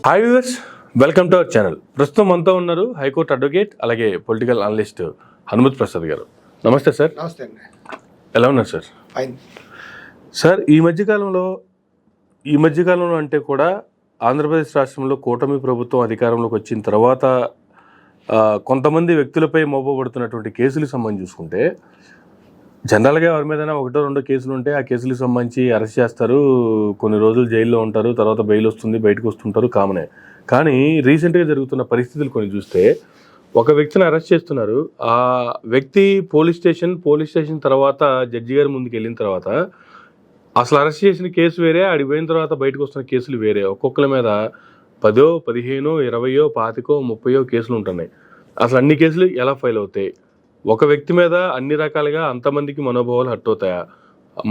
Hi viewers, welcome to our channel. ప్రస్తుతం మనతో ఉన్నారు హైకోర్టు అడ్వకేట్ అలాగే పొలిటికల్ అనలిస్ట్ హనుమత్ ప్రసాద్ గారు. నమస్తే సార్. నమస్తే అండి. ఎలా ఉన్నారు సార్? ఫైన్ సార్, ఈ మధ్యకాలంలో అంటే కూడా ఆంధ్రప్రదేశ్ రాష్ట్రంలో కూటమి ప్రభుత్వం అధికారంలోకి వచ్చిన తర్వాత కొంతమంది వ్యక్తులపై మోపబడుతున్నటువంటి కేసులకు సంబంధించి చూసుకుంటే, జనరల్గా ఎవరి మీదైనా ఒకటో రెండో కేసులు ఉంటే ఆ కేసులకు సంబంధించి అరెస్ట్ చేస్తారు, కొన్ని రోజులు జైల్లో ఉంటారు, తర్వాత బెయిల్ వస్తుంది, బయటకు వస్తుంటారు, కామనే. కానీ రీసెంట్గా జరుగుతున్న పరిస్థితులు కొన్ని చూస్తే ఒక వ్యక్తిని అరెస్ట్ చేస్తున్నారు. ఆ వ్యక్తి పోలీస్ స్టేషన్ తర్వాత జడ్జి గారి ముందుకు వెళ్ళిన తర్వాత అసలు అరెస్ట్ చేసిన కేసు వేరే, ఆడికి పోయిన తర్వాత బయటకు వస్తున్న కేసులు వేరే. ఒక్కొక్కరి మీద 10, 15, 20, 25, 30 కేసులు ఉంటున్నాయి. అసలు అన్ని కేసులు ఎలా ఫైల్ అవుతాయి? ఒక వ్యక్తి మీద అన్ని రకాలుగా అంతమందికి మనోభావాలు హర్ట్ అవుతాయా?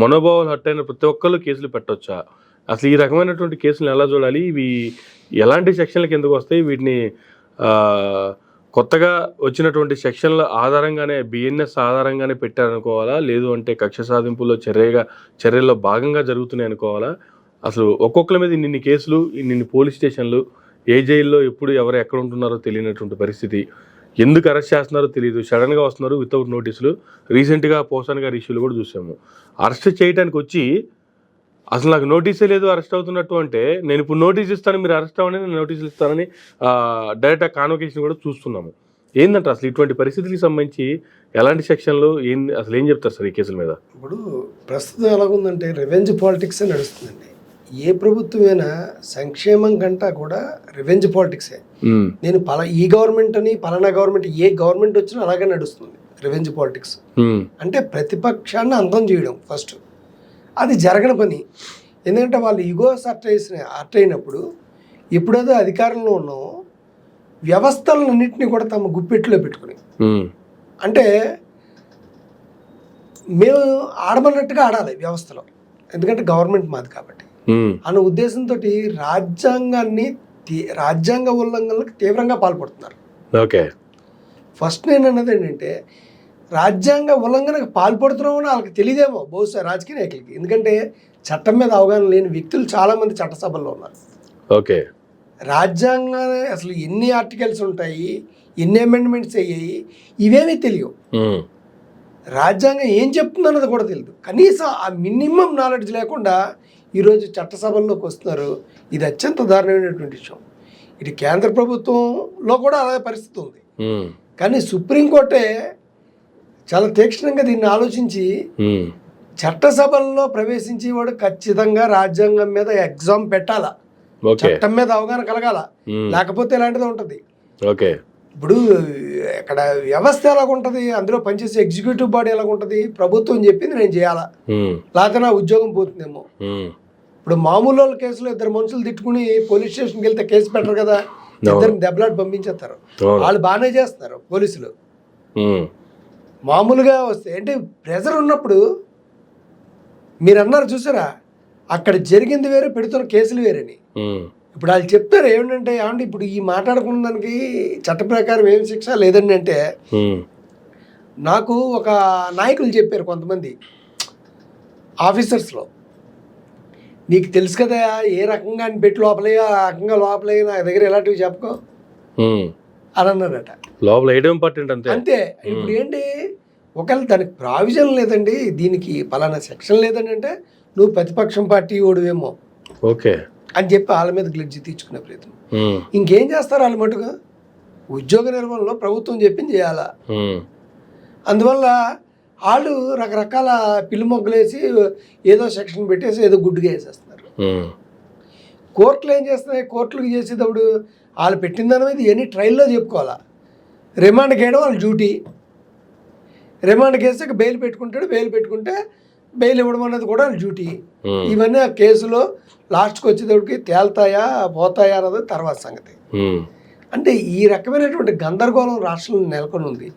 మనోభావాలు హర్ట్ అయిన ప్రతి ఒక్కళ్ళు కేసులు పెట్టొచ్చా? అసలు ఈ రకమైనటువంటి కేసులను ఎలా చూడాలి? ఇవి ఎలాంటి సెక్షన్లకు ఎందుకు వస్తాయి? వీటిని కొత్తగా వచ్చినటువంటి సెక్షన్ల ఆధారంగానే, బిఎన్ఎస్ ఆధారంగానే పెట్టారనుకోవాలా, లేదు అంటే కక్ష సాధింపులో చర్యల్లో భాగంగా జరుగుతున్నాయి అనుకోవాలా? అసలు ఒక్కొక్కరి మీద ఇన్ని కేసులు, ఇన్ని పోలీస్ స్టేషన్లు, ఏ జైల్లో ఎప్పుడు ఎవరు ఎక్కడ ఉంటున్నారో తెలియనటువంటి పరిస్థితి, ఎందుకు అరెస్ట్ చేస్తున్నారో తెలియదు, సడన్గా వస్తున్నారు వితౌట్ నోటీసులు. రీసెంట్గా పోసాన్ గారి ఇష్యూలు కూడా చూసాము. అరెస్ట్ చేయడానికి వచ్చి అసలు నాకు నోటీసే లేదు అరెస్ట్ అవుతున్నట్టు అంటే, నేను ఇప్పుడు నోటీస్ ఇస్తాను, మీరు అరెస్ట్ అవ్వని, నేను నోటీసులు ఇస్తానని డైరెక్ట్ కాన్వకేషన్ కూడా చూస్తున్నాము. ఏంటంటే అసలు ఇటువంటి పరిస్థితులకు సంబంధించి ఎలాంటి సెక్షన్లు అసలు ఏం చెప్తారు సార్ ఈ కేసుల మీద? ఇప్పుడు ప్రస్తుతం ఎలాగుందంటే రివెంజ్ పాలిటిక్స్ నడుస్తుందండి. ఏ ప్రభుత్వమైనా సంక్షేమం కంటా కూడా రివెంజ్ పాలిటిక్సే. నేను ఈ గవర్నమెంట్ అని పలానా గవర్నమెంట్, ఏ గవర్నమెంట్ వచ్చినా అలాగే నడుస్తుంది రివెంజ్ పాలిటిక్స్. అంటే ప్రతిపక్షాన్ని అంతం చేయడం ఫస్ట్, అది జరగని పని. ఎందుకంటే వాళ్ళు ఈగోస్ అర్ట్ అయినప్పుడు, ఎప్పుడైతే అధికారంలో ఉన్నామో వ్యవస్థలన్నింటినీ కూడా తమ గుప్పెట్లో పెట్టుకుని, అంటే మేము ఆడమన్నట్టుగా ఆడాలి వ్యవస్థలో, ఎందుకంటే గవర్నమెంట్ మాది కాబట్టి అన్న ఉద్దేశంతో రాజ్యాంగ ఉల్లంఘనలకు తీవ్రంగా పాల్పడుతున్నారు. ఓకే, ఫస్ట్ నేను అన్నది ఏంటంటే, రాజ్యాంగ ఉల్లంఘనకు పాల్పడుతున్నామని వాళ్ళకి తెలియదేమో బహుశా రాజకీయ నాయకులకి. ఎందుకంటే చట్టం మీద అవగాహన లేని వ్యక్తులు చాలామంది చట్టసభల్లో ఉన్నారు. ఓకే, రాజ్యాంగాన్ని అసలు ఎన్ని ఆర్టికల్స్ ఉంటాయి, ఎన్ని అమెండ్మెంట్స్ అయ్యాయి, ఇవేమీ తెలియవు. రాజ్యాంగం ఏం చెప్తుంది అన్నది కూడా తెలియదు. కనీసం ఆ మినిమం నాలెడ్జ్ లేకుండా ఈరోజు చట్టసభల్లోకి వస్తున్నారు. ఇది అత్యంత దారుణమైనటువంటి విషయం. ఇటు కేంద్ర ప్రభుత్వంలో కూడా అలాగే పరిస్థితి ఉంది. కానీ సుప్రీంకోర్టే చాలా తీక్షణంగా దీన్ని ఆలోచించి చట్టసభల్లో ప్రవేశించి వాడు ఖచ్చితంగా రాజ్యాంగం మీద ఎగ్జామ్ పెట్టాలా, చట్టం మీద అవగాహన కలగాల, లేకపోతే ఇలాంటిది ఉంటుంది. ఓకే, ఇప్పుడు ఇక్కడ వ్యవస్థ ఎలాగుంటుంది, అందులో పనిచేసే ఎగ్జిక్యూటివ్ బాడీ ఎలాగుంటుంది, ప్రభుత్వం చెప్పింది నేను చేయాలా, లేకపోతే నా ఉద్యోగం పోతుందేమో. ఇప్పుడు మామూలు వాళ్ళ కేసులో ఇద్దరు మనుషులు తిట్టుకుని పోలీస్ స్టేషన్కి వెళ్తే కేసు పెట్టరు కదా, ఇద్దరిని దెబ్బలాట పంపించేస్తారు. వాళ్ళు బాగానే చేస్తున్నారు పోలీసులు. మామూలుగా వస్తే అంటే ప్రెజర్ ఉన్నప్పుడు, మీరు అన్నారు చూసారా, అక్కడ జరిగింది వేరే, పెడుతున్న కేసులు వేరేని. ఇప్పుడు వాళ్ళు చెప్తారు ఏమిటంటే, ఏమంటే ఇప్పుడు ఈ మాట్లాడుకున్న దానికి చట్ట ప్రకారం ఏం శిక్ష లేదండి అంటే, నాకు ఒక నాయకులు చెప్పారు కొంతమంది ఆఫీసర్స్లో, నీకు తెలుసు కదా ఏ రకంగా అని పెట్టి లోపలయ్యా, ఆ రకంగా లోపలయ్యా, నా దగ్గర ఎలాంటివి చెప్పుకో అని అన్నారట. లోపల వేయడం ఇంపార్టెంట్ అంతే. అంతే. ఇప్పుడు ఏంటి, ఒకవేళ దానికి ప్రావిజన్ లేదండి, దీనికి పలానా సెక్షన్ లేదండి అంటే, నువ్వు ప్రతిపక్షం పార్టీ ఓడివేమో ఓకే అని చెప్పి వాళ్ళ మీద గ్లెడ్జి తీర్చుకునే ప్రయత్నం. ఇంకేం చేస్తారు వాళ్ళు మటుగా, ఉద్యోగ నిర్వహణలో ప్రభుత్వం చెప్పింది చేయాలా. అందువల్ల వాళ్ళు రకరకాల పిల్లి మొగ్గలేసి ఏదో సెక్షన్ పెట్టేసి ఏదో గుడ్డుగా వేసేస్తున్నారు. కోర్టులు ఏం చేస్తున్నాయి, కోర్టులకు చేసేటప్పుడు వాళ్ళు పెట్టిన దాని మీద ఎన్ని ట్రయల్లో చెప్పుకోవాలా. రిమాండ్కి వేయడం వాళ్ళ డ్యూటీ, రిమాండ్కి వేస్తే బెయిల్ పెట్టుకుంటాడు, బెయిల్ పెట్టుకుంటే బెయిల్ ఇవ్వడం అన్నది కూడా వాళ్ళ డ్యూటీ. ఇవన్నీ ఆ కేసులో లాస్ట్కి వచ్చేటప్పటికి తేల్తాయా పోతాయా అన్నది తర్వాత సంగతి. అంటే ఈ రకమైనటువంటి గందరగోళం రాష్ట్రంలో నెలకొని ఉంది.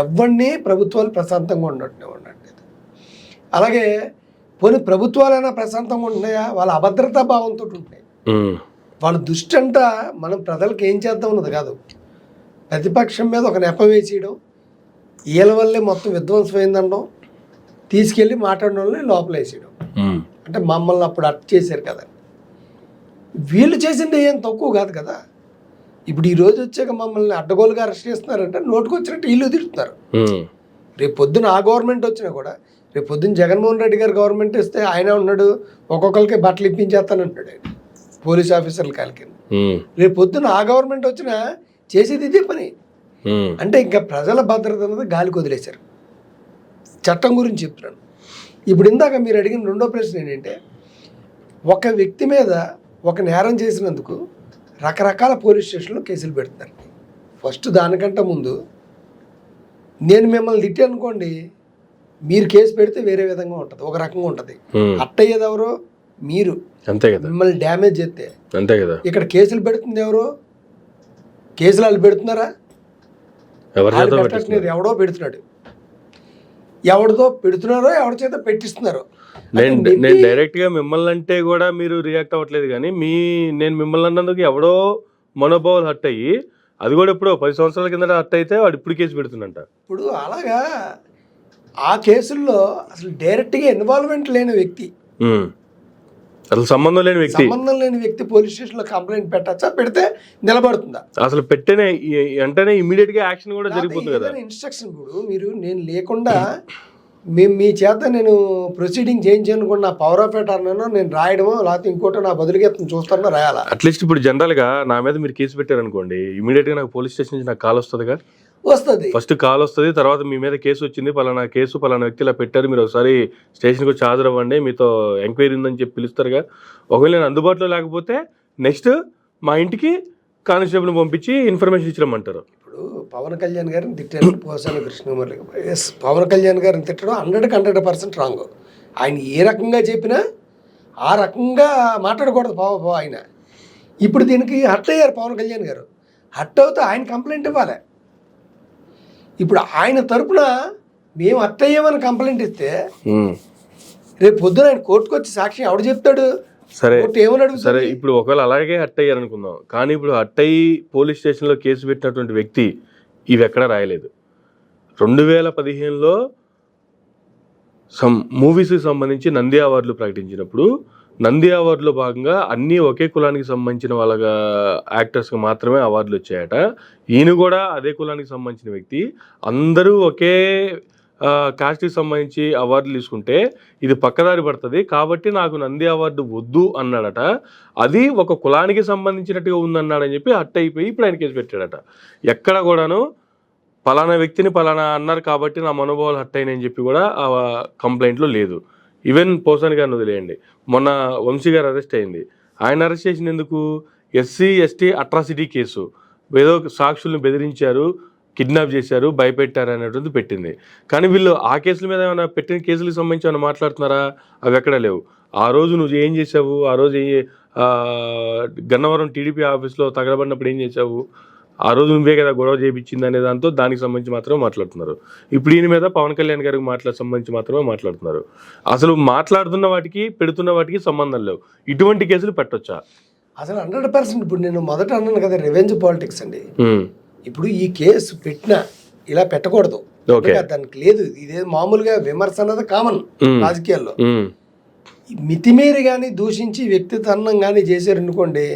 ఎవరిని ప్రభుత్వాలు ప్రశాంతంగా ఉండట్లేదు. అలాగే పోనీ ప్రభుత్వాలైనా ప్రశాంతంగా ఉంటున్నాయా, వాళ్ళ అభద్రతా భావంతో ఉంటున్నాయి. వాళ్ళ దృష్టి అంతా మనం ప్రజలకు ఏం చేద్దాం అన్నది కాదు, ప్రతిపక్షం మీద ఒక నెపం వేసేయడం, వీళ్ళ వల్లే మొత్తం విధ్వంసమైందనడం, తీసుకెళ్ళి మాట్లాడిన వాళ్ళని లోపలేసేయడం. అంటే మమ్మల్ని అప్పుడు అట్ చేశారు కదా. వీళ్ళు చేసింది ఏం తక్కువ కాదు కదా. ఇప్పుడు ఈ రోజు వచ్చాక మమ్మల్ని అడ్డగోలుగా అరెస్ట్ చేస్తున్నారంటే నోటుకు వచ్చినట్టు వీళ్ళు తిరుగుతున్నారు. రేపు పొద్దున ఆ గవర్నమెంట్ వచ్చినా కూడా, రేపు పొద్దున్న జగన్మోహన్ రెడ్డి గారు గవర్నమెంట్ వస్తే ఆయన ఉన్నాడు, ఒక్కొక్కరికి బట్టలు ఇప్పించేస్తానంటున్నాడు ఆయన పోలీస్ ఆఫీసర్ల కాలికి. రేపు పొద్దున ఆ గవర్నమెంట్ వచ్చినా చేసేది ఇదే పని. అంటే ఇంకా ప్రజల భద్రత అన్నది గాలికి వదిలేశారు. చట్టం గురించి చెప్తున్నాను. ఇప్పుడు ఇందాక మీరు అడిగిన రెండో ప్రశ్న ఏంటంటే, ఒక వ్యక్తి మీద ఒక నేరం చేసినందుకు రకరకాల పోలీస్ స్టేషన్లో కేసులు పెడుతున్నారు. ఫస్ట్ దానికంటే ముందు నేను మిమ్మల్ని తిట్టి అనుకోండి, మీరు కేసు పెడితే వేరే విధంగా ఉంటుంది, ఒక రకంగా ఉంటుంది. అట్టయ్యేది ఎవరో మీరు, అంతే కదా. మిమ్మల్ని డ్యామేజ్ చేస్తే అంతే కదా. ఇక్కడ కేసులు పెడుతుంది ఎవరో, కేసులు వాళ్ళు పెడుతున్నారా? ఎవడో పెడుతున్నాడు, ఎవరితో పెడుతున్నారో ఎవరి చేత పెట్టిస్తున్నారో. నేను డైరెక్ట్ గా మిమ్మల్ని అంటే కూడా మీరు రియాక్ట్ అవ్వట్లేదు, కానీ నేను మిమ్మల్ని అన్నందుకు ఎవడో మనోభావాలు హట్ అయ్యి, అది కూడా ఎప్పుడో 10 సంవత్సరాల కింద హట్ అయితే వాడు ఇప్పుడు కేసు పెడుతుందంట. ఇప్పుడు అలాగా ఆ కేసుల్లో అసలు డైరెక్ట్గా ఇన్వాల్వ్మెంట్ లేని వ్యక్తి, అసలు సంబంధం లేని వ్యక్తి పోలీస్ స్టేషన్ లో కంప్లైంట్ పెట్టచ్చా? పెడితే నిలబడుతుందా? అసలు పెట్టేనే వెంటనే ఇమీడియట్ గా యాక్షన్ కూడా జరిగిపోతుంది కదా. ఇన్స్ట్రక్షన్ ఇప్పుడు మీరు నేను లేకుండా మీ చేత నేను ప్రొసీడింగ్ చేయించనుకున్న నా పవర్ ఆఫ్ అటార్నో నేను రాయడమో లేకపోతే ఇంకోటో నా బదులుగా చూస్తానో రాయాలా? అట్లీస్ట్ ఇప్పుడు జనరల్ గా నా మీద మీరు కేసు పెట్టారనుకోండి, ఇమీడియట్ గా నాకు పోలీస్ స్టేషన్ నుంచి నాకు కాల్ వస్తుందిగా. వస్తుంది, ఫస్ట్ కాల్ వస్తుంది, తర్వాత మీ మీద కేసు వచ్చింది, పలానా కేసు పలానా వ్యక్తి ఇలా పెట్టారు, మీరు ఒకసారి స్టేషన్కి వచ్చి హాజరవ్వండి, మీతో ఎంక్వైరీ ఉందని చెప్పి పిలుస్తారుగా. ఒకవేళ నేను అందుబాటులో లేకపోతే నెక్స్ట్ మా ఇంటికి కానిస్టేబుల్ని పంపించి ఇన్ఫర్మేషన్ ఇచ్చమంటారు. ఇప్పుడు పవన్ కళ్యాణ్ గారిని తిట్టారు పోసాని కృష్ణకుమారి. పవన్ కళ్యాణ్ గారిని తిట్టడం 100% రాంగ్. ఆయన ఏ రకంగా చెప్పినా ఆ రకంగా మాట్లాడకూడదు ఆయన. ఇప్పుడు దీనికి హర్ట్ అయ్యారు పవన్ కళ్యాణ్ గారు. హర్ట్ అవుతే ఆయన కంప్లైంట్ ఇవ్వాలి. ఇప్పుడు ఆయన తరపున మేము హర్ట్ అయ్యామని కంప్లైంట్ ఇస్తే రేపు పొద్దున ఆయన కోర్టుకు వచ్చి సాక్షి ఎవడు చెప్తాడు? సరే సరే, ఇప్పుడు ఒకవేళ అలాగే హర్ట్ అయ్యారు అనుకుందాం, కానీ ఇప్పుడు హర్ట్ అయ్యి పోలీస్ స్టేషన్లో కేసు పెట్టినటువంటి వ్యక్తి ఇవి ఎక్కడా రాయలేదు. 2015లో మూవీస్కి సంబంధించి నంది అవార్డులు ప్రకటించినప్పుడు నంది అవార్డులో భాగంగా అన్నీ ఒకే కులానికి సంబంధించిన వాళ్ళ యాక్టర్స్కి మాత్రమే అవార్డులు వచ్చాయట. ఈయన కూడా అదే కులానికి సంబంధించిన వ్యక్తి, అందరూ ఒకే కాస్ట్కి సంబంధించి అవార్డులు తీసుకుంటే ఇది పక్కదారి పడుతుంది, కాబట్టి నాకు నంది అవార్డు వద్దు అన్నాడట. అది ఒక కులానికి సంబంధించినట్టుగా ఉందన్నాడని చెప్పి హట్ అయిపోయి ఇప్పుడు ఆయన కేసు పెట్టాడట. ఎక్కడ కూడాను పలానా వ్యక్తిని పలానా అన్నారు కాబట్టి నా మనోభావాలు హట్ అయినాయని చెప్పి కూడా ఆ కంప్లైంట్లో లేదు. ఈవెన్ పోసాని గారిని వదిలేయండి, మొన్న వంశీ గారు అరెస్ట్ అయింది. ఆయన అరెస్ట్ చేసిన ఎందుకు? SC ST అట్రాసిటీ కేసు, ఏదో సాక్షుల్ని బెదిరించారు, కిడ్నాప్ చేశారు, భయపెట్టారు అనేటువంటి పెట్టింది. కానీ వీళ్ళు ఆ కేసుల మీద ఏమైనా పెట్టిన కేసులకు సంబంధించి ఏమైనా మాట్లాడుతున్నారా? అవి ఎక్కడ లేవు. ఆ రోజు నువ్వు ఏం చేసావు, ఆ రోజు గన్నవరం TDP ఆఫీస్లో తగలబడినప్పుడు ఏం చేసావు, ఆ రోజు నువ్వే కదా గొడవ చేయించింది అనే దాంతో దానికి సంబంధించి మాత్రమే మాట్లాడుతున్నారు. ఇప్పుడు ఈయన మీద పవన్ కళ్యాణ్ గారికి సంబంధించి మాత్రమే మాట్లాడుతున్నారు. అసలు మాట్లాడుతున్న వాటికి పెడుతున్న వాటికి సంబంధం లేవు. ఇటువంటి కేసులు పెట్టొచ్చా? అసలు 100%. ఇప్పుడు నేను మొదట అన్నాను కదా, రివెంజ్ పాలిటిక్స్ అండి. ఇప్పుడు ఈ కేసు పెట్టినా ఇలా పెట్టకూడదు, దానికి లేదు. ఇదే మామూలుగా విమర్శ అన్నది కామన్ రాజకీయాల్లో. మితిమీరి కానీ దూషించి వ్యక్తిత్వం కానీ చేశారు అనుకోండి,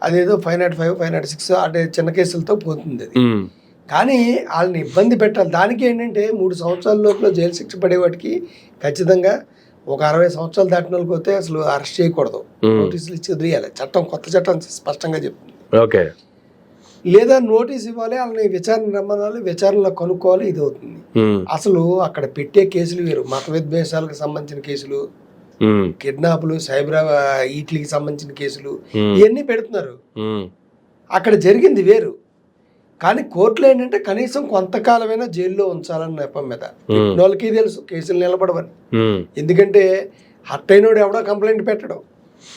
అదేదో 505, 506 అంటే చిన్న కేసులతో పోతుంది అది. కానీ వాళ్ళని ఇబ్బంది పెట్టాలి. దానికి ఏంటంటే 3 సంవత్సరాల లోపల జైలు శిక్ష పడేవాటికి ఖచ్చితంగా ఒక 60 సంవత్సరాలు దాటిన వాళ్ళకి పోతే అసలు అరెస్ట్ చేయకూడదు, నోటీసులు ఇచ్చి వదిలేయాలి. కొత్త చట్టం స్పష్టంగా చెప్తుంది. ఓకే, లేదా నోటీస్ ఇవ్వాలి, వాళ్ళని విచారణ రమ్మనాలి, విచారణలో కనుక్కోవాలి. ఇది అవుతుంది. అసలు అక్కడ పెట్టే కేసులు వేరు. మత విద్వేషాలకు సంబంధించిన కేసులు, కిడ్నాప్లు, సైబర్ వీటికి సంబంధించిన కేసులు, ఇవన్నీ పెడుతున్నారు. అక్కడ జరిగింది వేరు. కానీ కోర్టులో ఏంటంటే కనీసం కొంతకాలమైనా జైల్లో ఉంచాలని నెపం మీద వాళ్ళకి తెలుసు కేసులు నిలబడవని. ఎందుకంటే హర్ట్ అయినోడు ఎవడో కంప్లైంట్ పెట్టడం,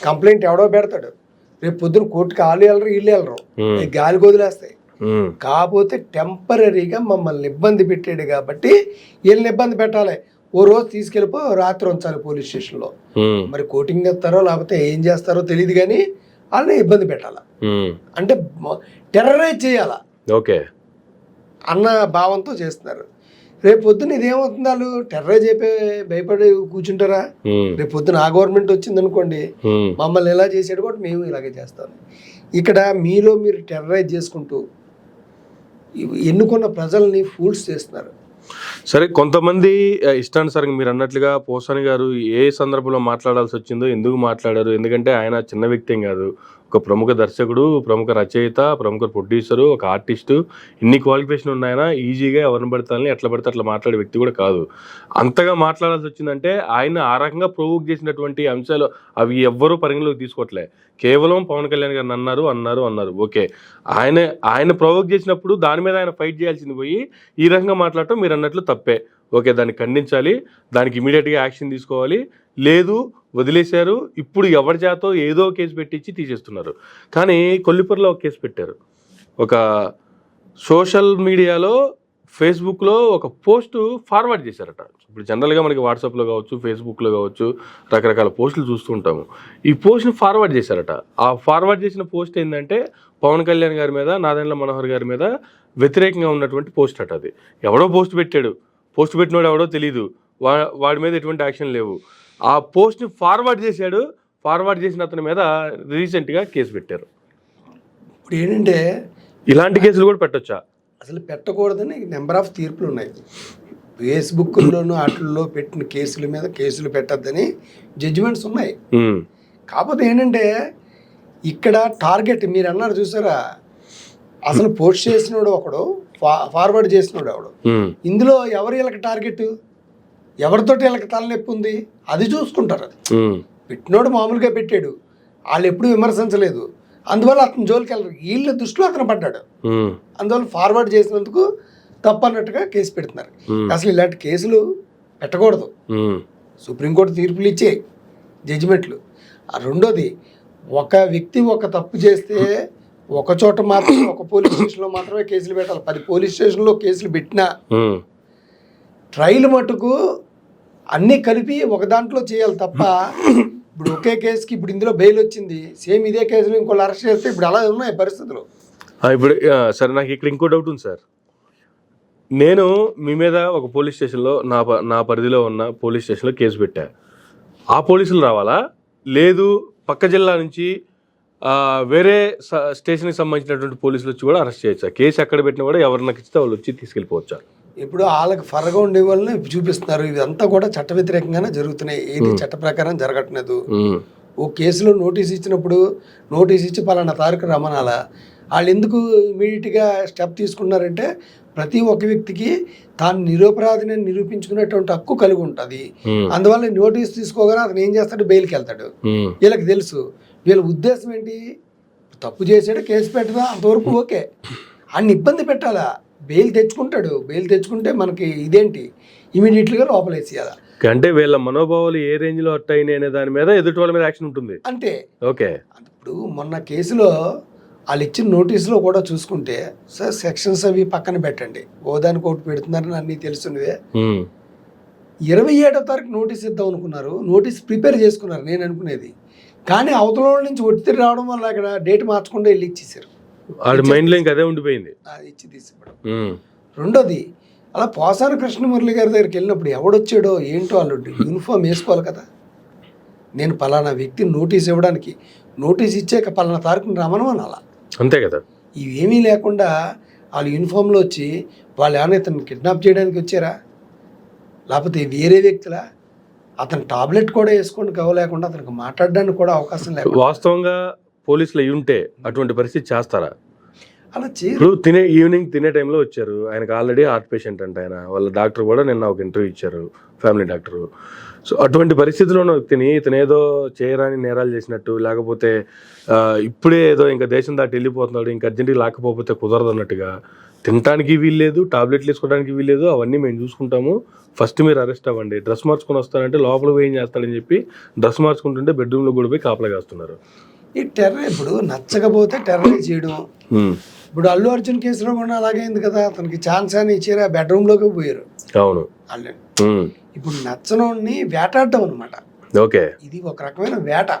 కంప్లైంట్ ఎవడో పెడతాడు, రేపు పొద్దున కోర్టుకి వాళ్ళు వెళ్ళరు, వీళ్ళు వెళ్ళరు, గాలికి వదిలేస్తాయి. కాకపోతే టెంపరీగా మమ్మల్ని ఇబ్బంది పెట్టాడు కాబట్టి వీళ్ళని ఇబ్బంది పెట్టాలి. ఓ రోజు తీసుకెళ్ళిపో, రాత్రి ఉంచాలి పోలీస్ స్టేషన్లో. మరి కోటింగ్ చేస్తారో లేకపోతే ఏం చేస్తారో తెలియదు, కానీ వాళ్ళని ఇబ్బంది పెట్టాలా, అంటే టెర్రరైజ్ చేయాలా ఓకే అన్న భావంతో చేస్తున్నారు. రేపు పొద్దున ఇదేమవుతుంది, వాళ్ళు టెర్రరైజ్ అయిపోయి భయపడి కూర్చుంటారా? రేపు పొద్దున ఆ గవర్నమెంట్ వచ్చింది అనుకోండి, మమ్మల్ని ఎలా చేసాడు కూడా మేము ఇలాగే చేస్తాం. ఇక్కడ మీరు టెర్రరైజ్ చేసుకుంటూ ఎన్నుకున్న ప్రజల్ని ఫూల్స్ చేస్తున్నారు. సరే, కొంతమంది ఇష్టానుసారంగా మీరు అన్నట్లుగా పోసాని గారు ఏ సందర్భంలో మాట్లాడాల్సి వచ్చిందో, ఎందుకు మాట్లాడారు, ఎందుకంటే ఆయన చిన్న వ్యక్తి ఏం కాదు, ఒక ప్రముఖ దర్శకుడు, ప్రముఖ రచయిత, ప్రముఖ ప్రొడ్యూసరు, ఒక ఆర్టిస్టు, ఇన్ని క్వాలిఫికేషన్ ఉన్నాయన ఈజీగా ఎవరిని పడతానని ఎట్లా పడితే అట్లా మాట్లాడే వ్యక్తి కూడా కాదు. అంతగా మాట్లాడాల్సి వచ్చిందంటే ఆయన ఆ రకంగా ప్రొవోక్ చేసినటువంటి అంశాలు అవి ఎవ్వరూ పరిగణలోకి తీసుకోవట్లే. కేవలం పవన్ కళ్యాణ్ గారిని అన్నారు. ఓకే, ఆయన ప్రొవోక్ చేసినప్పుడు దాని మీద ఆయన ఫైట్ చేయాల్సింది పోయి ఈ రకంగా మాట్లాడటం మీరు అన్నట్లు తప్పే. ఓకే, దాన్ని ఖండించాలి, దానికి ఇమీడియట్గా యాక్షన్ తీసుకోవాలి. లేదు, వదిలేశారు, ఇప్పుడు ఎవరి చేతో ఏదో కేసు పెట్టించి తీసేస్తున్నారు. కానీ కొల్లిపూర్లో ఒక కేసు పెట్టారు. ఒక సోషల్ మీడియాలో ఫేస్బుక్లో ఒక పోస్టు ఫార్వర్డ్ చేశారట. ఇప్పుడు జనరల్గా మనకి వాట్సాప్లో కావచ్చు, ఫేస్బుక్లో కావచ్చు, రకరకాల పోస్టులు చూస్తూ ఉంటాము. ఈ పోస్ట్ని ఫార్వర్డ్ చేశారట. ఆ ఫార్వర్డ్ చేసిన పోస్ట్ ఏంటంటే పవన్ కళ్యాణ్ గారి మీద, నాదెండ్ల మనోహర్ గారి మీద వ్యతిరేకంగా ఉన్నటువంటి పోస్ట్ అట. అది ఎవడో పోస్ట్ పెట్టాడు, పోస్ట్ పెట్టినోడు ఎవడో తెలియదు, వాడి మీద ఎటువంటి యాక్షన్ లేవు. ఆ పోస్ట్ని ఫార్వర్డ్ చేశాడు, ఫార్వర్డ్ చేసిన అతని మీద రీసెంట్గా కేసు పెట్టారు. ఇప్పుడు ఏంటంటే ఇలాంటి కేసులు కూడా పెట్టొచ్చా? అసలు పెట్టకూడదని నెంబర్ ఆఫ్ తీర్పులు ఉన్నాయి. ఫేస్బుక్లోనూ వాటిల్లో పెట్టిన కేసుల మీద కేసులు పెట్టద్దని జడ్జిమెంట్స్ ఉన్నాయి. కాకపోతే ఏంటంటే ఇక్కడ టార్గెట్ మీరు అన్నారు చూసారా, అసలు పోస్ట్ చేసినోడు ఒకడు, ఫార్వర్డ్ చేసినోడు ఎవడు, ఇందులో ఎవరు వీళ్ళకి టార్గెట్, ఎవరితోటి వీళ్ళకి తలనొప్పి ఉంది అది చూసుకుంటారు. అది పెట్టినోడు మామూలుగా పెట్టాడు, వాళ్ళు ఎప్పుడు విమర్శించలేదు, అందువల్ల అతను జోలికి వెళ్ళరు. వీళ్ళ దృష్టిలో అతను పడ్డాడు, అందువల్ల ఫార్వర్డ్ చేసినందుకు తప్పన్నట్టుగా కేసు పెడుతున్నారు. అసలు ఇలాంటి కేసులు పెట్టకూడదు. సుప్రీంకోర్టు తీర్పులు ఇచ్చే జడ్జిమెంట్లు. రెండోది, ఒక వ్యక్తి ఒక తప్పు చేస్తే ఒక చోట మాత్రం, ఒక పోలీస్ స్టేషన్లో మాత్రమే కేసులు పెట్టాలి. 10 పోలీస్ స్టేషన్లో కేసులు పెట్టినా ట్రయల్ మటుకు అన్నీ కలిపి ఒక దాంట్లో చేయాలి తప్ప, ఇప్పుడు ఒకే కేసుకి ఇప్పుడు ఇందులో బెయిల్ వచ్చింది, సేమ్ ఇదే కేసులో ఇంకోళ్ళు అరెస్ట్ చేస్తే ఇప్పుడు అలా ఉన్నాయి పరిస్థితులు. ఇప్పుడు సరే, నాకు ఇక్కడ ఇంకో డౌట్ ఉంది సార్. నేను మీ మీద ఒక పోలీస్ స్టేషన్లో నా పరిధిలో ఉన్న పోలీస్ స్టేషన్లో కేసు పెట్టా, ఆ పోలీసులు రావాలా, లేదు పక్క జిల్లా నుంచి వేరే స్టేషన్కి సంబంధించినటువంటి పోలీసులు వచ్చి కూడా అరెస్ట్ చేయొచ్చా? కేసు ఎక్కడ పెట్టినా కూడా ఎవరు నాకు ఇస్తే వాళ్ళు వచ్చి తీసుకెళ్ళిపోవచ్చా? ఇప్పుడు వాళ్ళకి ఫరగా ఉండే వాళ్ళని చూపిస్తున్నారు. ఇదంతా కూడా చట్ట వ్యతిరేకంగానే జరుగుతున్నాయి, ఏది చట్ట ప్రకారం జరగట్లేదు. ఓ కేసులో నోటీస్ ఇచ్చినప్పుడు నోటీస్ ఇచ్చి పలానా తారీఖు రమ్మనాలా, వాళ్ళు ఎందుకు ఇమీడియట్గా స్టెప్ తీసుకున్నారంటే ప్రతి ఒక్క వ్యక్తికి తాను నిరపరాధిని నిరూపించుకునేటువంటి హక్కు కలిగి ఉంటుంది. అందువల్ల నోటీస్ తీసుకోగానే అతను ఏం చేస్తాడు, బెయిల్కి వెళ్తాడు. వీళ్ళకి తెలుసు, వీళ్ళ ఉద్దేశం ఏంటి, తప్పు చేసాడు కేసు పెట్టదా అంతవరకు ఓకే, అన్ని ఇబ్బంది పెట్టాలా, బెయిల్ తెచ్చుకుంటాడు, బెయిల్ తెచ్చుకుంటే మనకి ఇదేంటి ఇమీడియట్గా లోపలేసేయాలి. అంటే వీళ్ళ మనోభావాలు ఏ రేంజ్లో అట్టయినాయి అనే దాని మీద ఎదుటి వాళ్ళ మీద యాక్షన్ ఉంటుంది అంతే. ఓకే, ఇప్పుడు మొన్న కేసులో వాళ్ళు ఇచ్చిన నోటీసులో కూడా చూసుకుంటే సార్ సెక్షన్స్ అవి పక్కన పెట్టండి, ఓదానికి ఒకటి పెడుతున్నారని అన్నీ తెలుసున్నవే. 27వ తారీఖు నోటీస్ ఇద్దాం అనుకున్నారు, నోటీస్ ప్రిపేర్ చేసుకున్నారు నేను అనుకునేది, కానీ అవతల నుంచి ఒత్తిడి రావడం వల్ల అక్కడ డేట్ మార్చకుండా వెళ్ళి ఇచ్చేసారు. మైండ్లో ఇంకా అదే ఉండిపోయింది, ఇచ్చి తీసివ్వడం. రెండోది, అలా పోసాని కృష్ణమురళి గారి దగ్గరికి వెళ్ళినప్పుడు ఎవడొచ్చాడో ఏంటో వాళ్ళు యూనిఫామ్ వేసుకోవాలి కదా. నేను పలానా వ్యక్తి నోటీస్ ఇవ్వడానికి నోటీస్ ఇచ్చాక పలానా తారీఖుని రమ్మను అనాలా, అంతే కదా. ఇవేమీ లేకుండా వాళ్ళు యూనిఫామ్లో వచ్చి వాళ్ళు ఏమైనా ఇతను కిడ్నాప్ చేయడానికి వచ్చారా, లేకపోతే వేరే వ్యక్తులా, అతను టాబ్లెట్ కూడా వేసుకొని కవ్వలేకుండా అతనికి మాట్లాడడానికి కూడా అవకాశం లేదు. వాస్తవంగా పోలీసులు అయి ఉంటే అటువంటి పరిస్థితి చేస్తారా? అలా ఈవినింగ్ తినే టైంలో వచ్చారు, ఆయనకు ఆల్రెడీ హార్ట్ పేషెంట్ అంట, ఆయన వాళ్ళ డాక్టర్ కూడా నిన్న ఒక ఇంటర్వ్యూ ఇచ్చారు, ఫ్యామిలీ డాక్టరు. సో అటువంటి పరిస్థితుల్లోనూ ఇతను ఏదో చేయరాని నేరాలు చేసినట్టు, లేకపోతే ఇప్పుడే ఏదో ఇంకా దేశం దాటి వెళ్ళిపోతున్నాడు, ఇంకా అర్జెంట్గా లాకపోతే కుదరదు అన్నట్టుగా, తినడానికి వీల్లేదు, టాబ్లెట్లు వేసుకోవడానికి వీల్లేదు, అవన్నీ మేము చూసుకుంటాము, ఫస్ట్ మీరు అరెస్ట్ అవ్వండి, డ్రెస్ మార్చుకొని వస్తారంటే లోపల పోయి ఏం చేస్తాడని చెప్పి డ్రెస్ మార్చుకుంటుంటే బెడ్రూమ్లో కూడా పోయి కాపలా కాస్తున్నారు. ఈ టెర్రర్ ఇప్పుడు నచ్చకపోతే టెర్రరైజ్ చేయడం. ఇప్పుడు అల్లు అర్జున్ కేసులో కూడా అలాగైంది కదా, అతనికి ఛాన్స్ అని ఇచ్చారు, ఆ బెడ్రూమ్లోకి పోయారు. అవును, ఇప్పుడు నచ్చనోడిని వేటాడడం అనమాట. ఓకే, ఇది ఒక రకమైన వేట.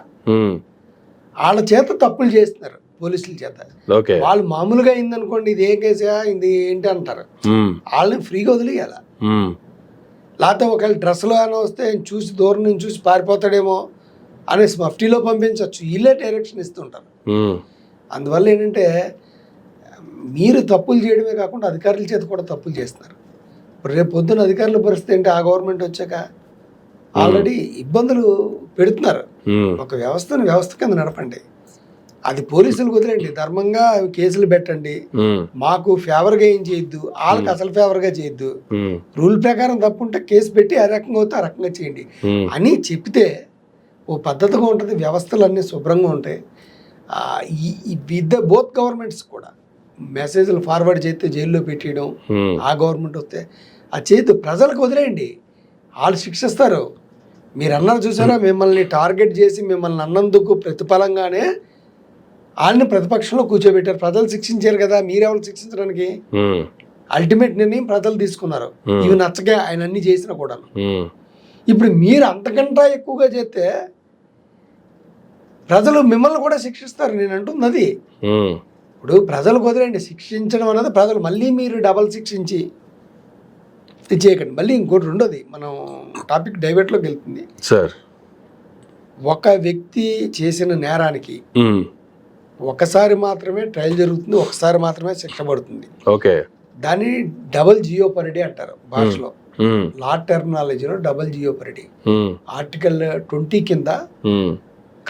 వాళ్ళ చేత తప్పులు చేస్తున్నారు. పోలీసుల చేత. ఓకే. వాళ్ళు మామూలుగా అయిందనుకోండి, ఇది ఏ కేసా, ఇది ఏంటి అంటారు. వాళ్ళని ఫ్రీగా వదిలేయాల. లేకపోతే ఒకవేళ డ్రెస్లో అయినా వస్తే చూసి దూరం నుంచి చూసి పారిపోతాడేమో అనేసి మఫ్టీలో పంపించవచ్చు. వీళ్ళే డైరెక్షన్ ఇస్తుంటారు. అందువల్ల ఏంటంటే మీరు తప్పులు చేయడమే కాకుండా అధికారుల చేత కూడా తప్పులు చేస్తున్నారు. ఇప్పుడు రేపు పొద్దున్న అధికారుల పరిస్థితి ఏంటి? ఆ గవర్నమెంట్ వచ్చాక ఆల్రెడీ ఇబ్బందులు పెడుతున్నారు. ఒక వ్యవస్థను వ్యవస్థ కింద నడపండి. అది పోలీసులకు వదిలేండి, ధర్మంగా కేసులు పెట్టండి. మాకు ఫేవర్గా ఏం చేయొద్దు, వాళ్ళకి అసలు ఫేవర్గా చేయొద్దు. రూల్ ప్రకారం తప్పుంటే కేసు పెట్టి ఆ రకంగా అవుతే ఆ రకంగా చేయండి అని చెప్తే ఓ పద్ధతిగా ఉంటుంది. వ్యవస్థలు అన్నీ శుభ్రంగా ఉంటాయి. బోత్ గవర్నమెంట్స్ కూడా మెసేజ్లు ఫార్వర్డ్ చేస్తే జైల్లో పెట్టేయడం, ఆ గవర్నమెంట్ వస్తే ఆ చేతి ప్రజలకు వదిలేయండి, వాళ్ళు శిక్షిస్తారు. మీరు అన్నారు చూసారా, మిమ్మల్ని టార్గెట్ చేసి మిమ్మల్ని అన్నందుకు ప్రతిఫలంగానే వాళ్ళని ప్రతిపక్షంలో కూర్చోబెట్టారు. ప్రజలు శిక్షించారు కదా, మీరెవరు శిక్షించడానికి? అల్టిమేట్ నిర్ణయం ప్రజలు తీసుకున్నారు. ఇవి నచ్చగా ఆయన అన్ని చేసినా కూడా. ఇప్పుడు మీరు అంతకంటే ఎక్కువగా చేస్తే ప్రజలు మిమ్మల్ని కూడా శిక్షిస్తారు. నేను అంటుంది అది. ఇప్పుడు ప్రజలకు వదిలేండి, శిక్షించడం అనేది ప్రజలు. మళ్ళీ మీరు డబల్ శిక్షించి చేయకండి. మళ్ళీ ఇంకోటి రెండోది, మనం టాపిక్ డైవర్ట్లోకి వెళ్తుంది సార్. ఒక వ్యక్తి చేసిన నేరానికి ఒకసారి మాత్రమే ట్రయల్ జరుగుతుంది, ఒకసారి మాత్రమే శిక్ష పడుతుంది. ఓకే. దాన్ని డబుల్ జియోపరిటీ అంటారు భాషలో. లా టెర్మినాలజీలో డబుల్ జియోపరిటీ. ఆర్టికల్ 20 కింద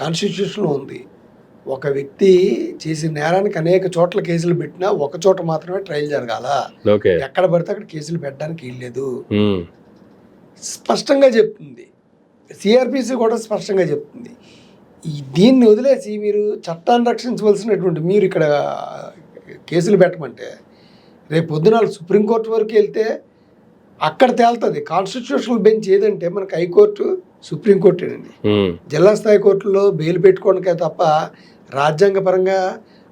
కాన్స్టిట్యూషన్లో ఉంది. ఒక వ్యక్తి చేసిన నేరానికి అనేక చోట్ల కేసులు పెట్టినా ఒక చోట మాత్రమే ట్రయల్ జరగాల. ఎక్కడ పడితే అక్కడ కేసులు పెట్టడానికి వీల్లేదు స్పష్టంగా చెప్తుంది. సిఆర్పిసి కూడా స్పష్టంగా చెప్తుంది. దీన్ని వదిలేసి మీరు చట్టాన్ని రక్షించవలసినటువంటి మీరు ఇక్కడ కేసులు పెట్టమంటే రేపు పొద్దున సుప్రీంకోర్టు వరకు వెళ్తే అక్కడ తేలుతుంది. కాన్స్టిట్యూషనల్ బెంచ్ ఏదంటే మనకు హైకోర్టు, సుప్రీంకోర్టేనండి. జిల్లా స్థాయి కోర్టులో బెయిల్ పెట్టుకోవడానికే తప్ప రాజ్యాంగపరంగా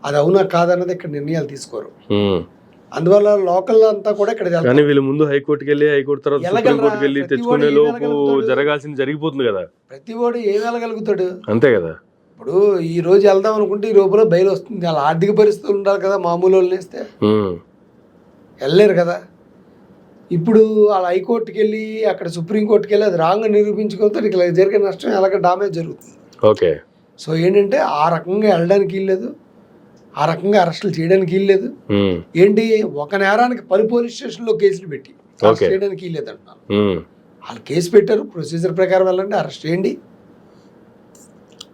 అది అవునా కాదన్నది ఇక్కడ నిర్ణయాలు తీసుకోరు. అందువల్ల లోకల్ అంతా కూడా ఇక్కడ వీళ్ళు ముందు హైకోర్టుకి వెళ్ళి హైకోర్టు తర్వాత సుప్రీంకోర్టుకి వెళ్ళి తెచ్చుకునే లోపు జరగాల్సింది జరిగిపోతుంది కదా. ప్రతి వాడు ఏం వెళ్ళగలుగుతాడు? అంతే కదా. ఇప్పుడు ఈ రోజు వెళ్దాం అనుకుంటే ఈ లోపల బయలు వస్తుంది. వాళ్ళ ఆర్థిక పరిస్థితులు ఉండాలి కదా, మామూలు వాళ్ళు వేస్తే వెళ్ళలేరు కదా. ఇప్పుడు వాళ్ళ హైకోర్టుకి వెళ్ళి అక్కడ సుప్రీంకోర్టుకి వెళ్ళి అది రాంగ్ నిరూపించుకోవచ్చు. ఇక్కడ జరిగే నష్టం ఎలాగ డామేజ్ జరుగుతుంది. ఓకే. సో ఏంటంటే ఆ రకంగా వెళ్ళడానికి వీల్లేదు, ఆ రకంగా అరెస్టులు చేయడానికి వీల్లేదు. ఏంటి, ఒక నేరానికి 10 పోలీస్ స్టేషన్లో కేసులు పెట్టి అరెస్ట్ చేయడానికి వీల్లేదు అంటున్నాను. వాళ్ళు కేసు పెట్టారు, ప్రొసీజర్ ప్రకారం వెళ్ళండి, అరెస్ట్ చేయండి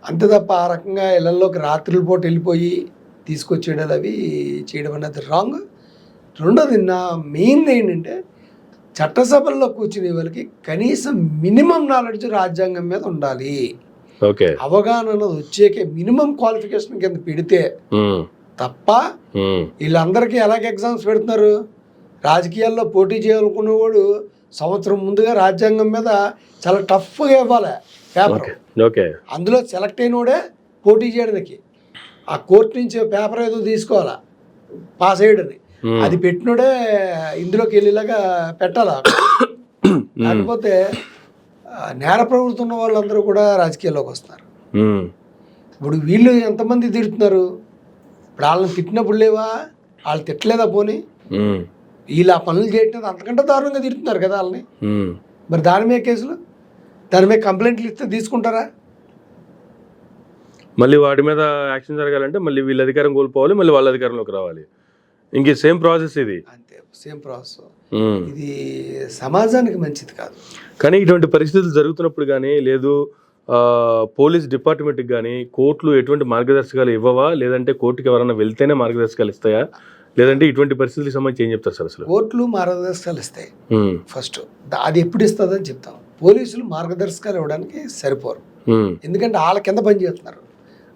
అంతే తప్ప ఆ రకంగా ఇళ్లలోకి రాత్రుల పూట వెళ్ళిపోయి తీసుకొచ్చేయడం అవి చేయడం అనేది రాంగ్. రెండోది నా మెయిన్ ఏంటంటే చట్టసభల్లో కూర్చునే వాళ్ళకి కనీసం మినిమం నాలెడ్జ్ రాజ్యాంగం మీద ఉండాలి. అవగాహన అన్నది వచ్చేకే మినిమం క్వాలిఫికేషన్ కింద పెడితే తప్ప వీళ్ళందరికీ ఎలాగ ఎగ్జామ్స్ పెడుతున్నారు? రాజకీయాల్లో పోటీ చేయాలనుకున్నవాడు సంవత్సరం ముందుగా రాజ్యాంగం మీద చాలా టఫ్గా ఇవ్వాలి పేపర్. అందులో సెలెక్ట్ అయినోడే పోటీ చేయడానికి ఆ కోర్టు నుంచి పేపర్ ఏదో తీసుకోవాలా పాస్ అయ్యడని, అది పెట్టినోడే ఇందులోకి వెళ్ళేలాగా పెట్టాలా. లేకపోతే నేర ప్రవృత్తి ఉన్న వాళ్ళందరూ కూడా రాజకీయాల్లోకి వస్తున్నారు. ఇప్పుడు వీళ్ళు ఎంతమంది తిడుతున్నారు? ఇప్పుడు వాళ్ళని తిట్టినప్పుడు లేవా? వాళ్ళు తిట్టలేదా? పోనీ వీళ్ళు ఆ పనులు చేయటం అంతకంటే దారుణంగా తిడుతున్నారు కదా వాళ్ళని. మరి దాని మీద కేసులు, దాని మీద కంప్లైంట్లు ఇస్తే తీసుకుంటారా? మళ్ళీ వాటి మీద యాక్షన్ జరగాలంటే మళ్ళీ వీళ్ళ అధికారం కోల్పోవాలి, మళ్ళీ వాళ్ళ అధికారంలోకి రావాలి. ఇంక సేమ్ ప్రాసెస్ ఇది. అంతే, సేమ్ ప్రాసెస్. ఇది సమాజానికి మంచిది కాదు. కానీ ఇటువంటి పరిస్థితులు జరుగుతున్నప్పుడు కానీ లేదు పోలీస్ డిపార్ట్మెంట్కి కానీ కోర్టులు ఎటువంటి మార్గదర్శకాలు ఇవ్వవా? లేదంటే కోర్టుకి ఎవరైనా వెళ్తేనే మార్గదర్శకాలు ఇస్తాయా? లేదంటే ఇటువంటి పరిస్థితులకు సంబంధించి ఏం చెప్తారు సార్? అసలు కోర్టులు మార్గదర్శకాలు ఇస్తాయి ఫస్ట్. అది ఎప్పుడు ఇస్తుందని చెప్తాం. పోలీసులు మార్గదర్శకాలు ఇవ్వడానికి సరిపోరు. ఎందుకంటే వాళ్ళ కింద పని చేస్తున్నారు.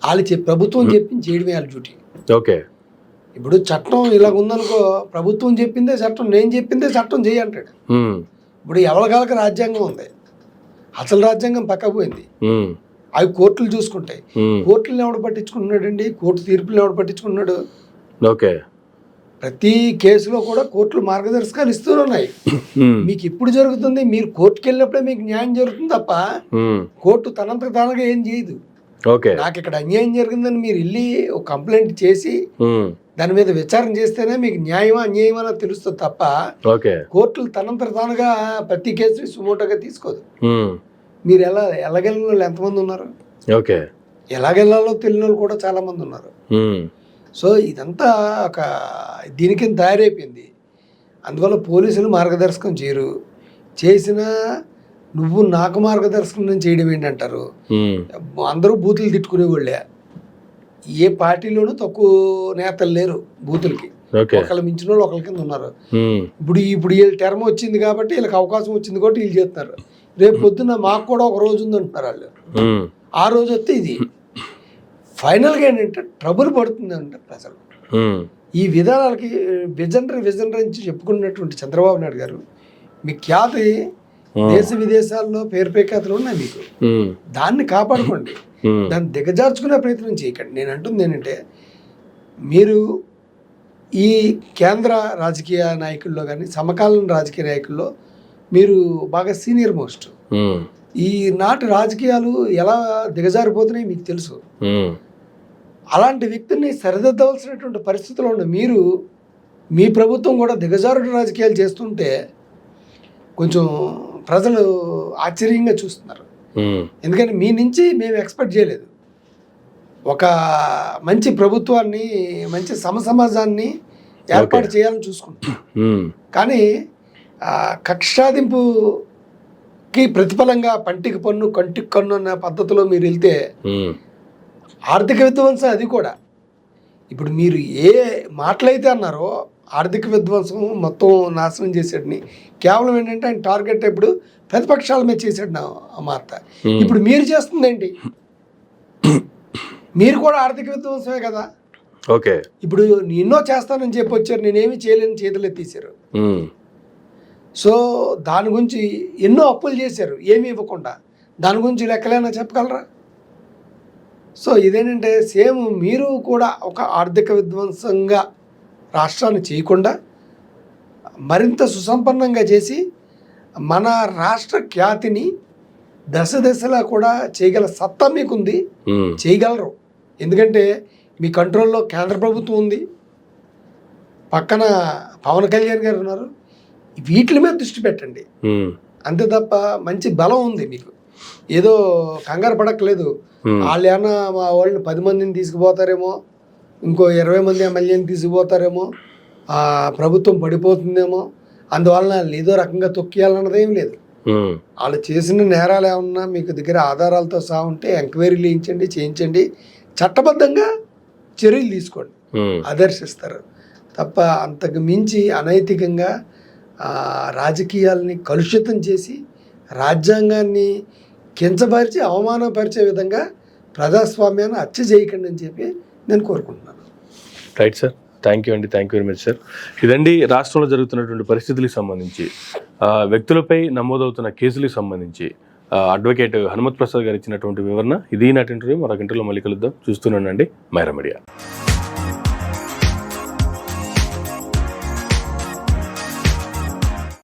వాళ్ళు ప్రభుత్వం చెప్పింది చేయడమే వాళ్ళ డ్యూటీ. ఓకే. ఇప్పుడు చట్టం ఇలాగ ఉందనుకో, ప్రభుత్వం చెప్పిందే చట్టం, నేను చెప్పిందే చట్టం చేయంటాడు. ఇప్పుడు ఎవరికాలకి రాజ్యాంగం ఉంది, అసలు రాజ్యాంగం పక్కపోయింది. అవి కోర్టులు చూసుకుంటాయి. కోర్టులను ఎవడు పట్టించుకుంటున్నాడండి? కోర్టు తీర్పులను ఎవడు పట్టించుకుంటున్నాడు? ఓకే. ప్రతి కేసులో కూడా కోర్టులు మార్గదర్శకాలు ఇస్తూనే మీకు ఇప్పుడు జరుగుతుంది. మీరు కోర్టుకి వెళ్ళినప్పుడే మీకు న్యాయం జరుగుతుంది తప్ప కోర్టు తనంతకు తానుగా ఏం చేయదు. ఓకే. నాకు ఇక్కడ అన్యాయం జరిగిందని మీరు వెళ్ళి ఒక కంప్లైంట్ చేసి దాని మీద విచారణ చేస్తేనే మీకు న్యాయమా అన్యాయమా అని తెలుస్తుంది తప్ప ఓకే. కోర్టులు తనంతర తానుగా ప్రతి కేసుని సుమోటోగా తీసుకోదు. మీరు ఎలాగెళ్ళిన వాళ్ళు ఎంతమంది ఉన్నారు? ఓకే. ఎలాగెళ్ళాలో తెలియని వాళ్ళు కూడా చాలా మంది ఉన్నారు. సో ఇదంతా ఒక దీనికి తయారైపోయింది. అందువల్ల పోలీసులు మార్గదర్శకం చేయరు. చేసిన నువ్వు నాకు మార్గదర్శకం చేయడం ఏంటంటారు. అందరూ బూతులు తిట్టుకునేవాళ్ళే. ఏ పార్టీలోనూ తక్కువ నేతలు లేరు బూతులకి. ఒకళ్ళు మించిన వాళ్ళు ఒకళ్ళ కింద ఉన్నారు. ఇప్పుడు వీళ్ళ టర్మ్ వచ్చింది కాబట్టి వీళ్ళకి అవకాశం వచ్చింది కాబట్టి వీళ్ళు చేస్తున్నారు. రేపు పొద్దున్న మాకు కూడా ఒక రోజు ఉంది అంటున్నారు వాళ్ళు. ఆ రోజు వస్తే ఇది ఫైనల్గా ఏంటంటే ట్రబుల్ పడుతుంది అంటే ప్రజలు. ఈ విధానాలకి విజనరీ నుంచి చెప్పుకున్నటువంటి చంద్రబాబు నాయుడు గారు మీ ఖ్యాతి దేశ విదేశాల్లో పేరుపేఖ్యాతలు ఉన్నాయి మీకు. దాన్ని కాపాడుకోండి. దాన్ని దిగజార్చుకునే ప్రయత్నం చేయకండి. నేను అంటుంది ఏంటంటే మీరు ఈ కేంద్ర రాజకీయ నాయకుల్లో కానీ సమకాలీన రాజకీయ నాయకుల్లో మీరు బాగా సీనియర్ మోస్ట్. ఈ నాటి రాజకీయాలు ఎలా దిగజారిపోతున్నాయి మీకు తెలుసు. అలాంటి వ్యక్తిని సరిదిద్దవలసినటువంటి పరిస్థితుల్లో ఉన్న మీరు మీ ప్రభుత్వం కూడా దిగజారుడు రాజకీయాలు చేస్తుంటే కొంచెం ప్రజలు ఆశ్చర్యంగా చూస్తున్నారు. ఎందుకంటే మీ నుంచి మేము ఎక్స్పెక్ట్ చేయలేదు. ఒక మంచి ప్రభుత్వాన్ని మంచి సమసమాజాన్ని ఏర్పాటు చేయాలని చూసుకుంటాం. కానీ కక్షాదింపుకి ప్రతిఫలంగా పంటికి పన్ను కంటికి కన్ను అన్న పద్ధతిలో మీరు వెళ్తే ఆర్థిక విధ్వంసం అది కూడా. ఇప్పుడు మీరు ఏ మాటలైతే అన్నారో ఆర్థిక విధ్వంసం మొత్తం నాశనం చేసాడని కేవలం ఏంటంటే ఆయన టార్గెట్ ఇప్పుడు ప్రతిపక్షాల మీద చేసాడు నా మాట. ఇప్పుడు మీరు చేస్తుందేంటి? మీరు కూడా ఆర్థిక విధ్వంసమే కదా. ఓకే. ఇప్పుడు ఎన్నో చేస్తానని చెప్పి వచ్చారు, నేనేమి చేయలేని చేతులు ఎత్తేసారు. సో దాని గురించి ఎన్నో అప్పులు చేశారు ఏమి ఇవ్వకుండా. దాని గురించి లెక్కలేనా చెప్పగలరా? సో ఇదేంటంటే సేమ్ మీరు కూడా ఒక ఆర్థిక విధ్వంసంగా రాష్ట్రాన్ని చేయకుండా మరింత సుసంపన్నంగా చేసి మన రాష్ట్ర ఖ్యాతిని దశలా కూడా చేయగల సత్తా మీకుంది, చేయగలరు. ఎందుకంటే మీ కంట్రోల్లో కేంద్ర ప్రభుత్వం ఉంది, పక్కన పవన్ కళ్యాణ్ గారు ఉన్నారు. వీటి మీద దృష్టి పెట్టండి అంతే తప్ప మంచి బలం ఉంది మీకు. ఏదో కంగారు పడక్కలేదు. వాళ్ళు ఏమన్నా మా వాళ్ళని 10 మందిని తీసుకుపోతారేమో, ఇంకో 20 మంది ఎమ్మెల్యేని తీసుకుపోతారేమో, ప్రభుత్వం పడిపోతుందేమో, అందువలన ఏదో రకంగా తొక్కియాలన్నదేం లేదు. వాళ్ళు చేసిన నేరాలు ఏమన్నా మీకు దగ్గర ఆధారాలతో సహా ఉంటే ఎంక్వైరీలు చేయించండి, చట్టబద్ధంగా చర్యలు తీసుకోండి, ఆదర్శిస్తారు. తప్ప అంతకు మించి అనైతికంగా రాజకీయాలని కలుషితం చేసి రాజ్యాంగాన్ని కించపరిచి అవమానపరిచే విధంగా ప్రజాస్వామ్యాన్ని హత్య చేయకండి అని చెప్పి నేను కోరుకుంటున్నాను. రైట్ సార్, థ్యాంక్ యూ అండి, thank you very much sir. ఇదండి రాష్ట్రంలో జరుగుతున్నటువంటి పరిస్థితులకు సంబంధించి, వ్యక్తులపై నమోదవుతున్న కేసులకు సంబంధించి అడ్వకేట్ హనుమత్ ప్రసాద్ గారు ఇచ్చినటువంటి వివరణ. ఇది నాటి ఇంటర్వ్యూ. మరొక ఇంటర్వ్యూలో మళ్ళీ కలుద్దాం. చూస్తూనే ఉండండి మైరా మీడియా.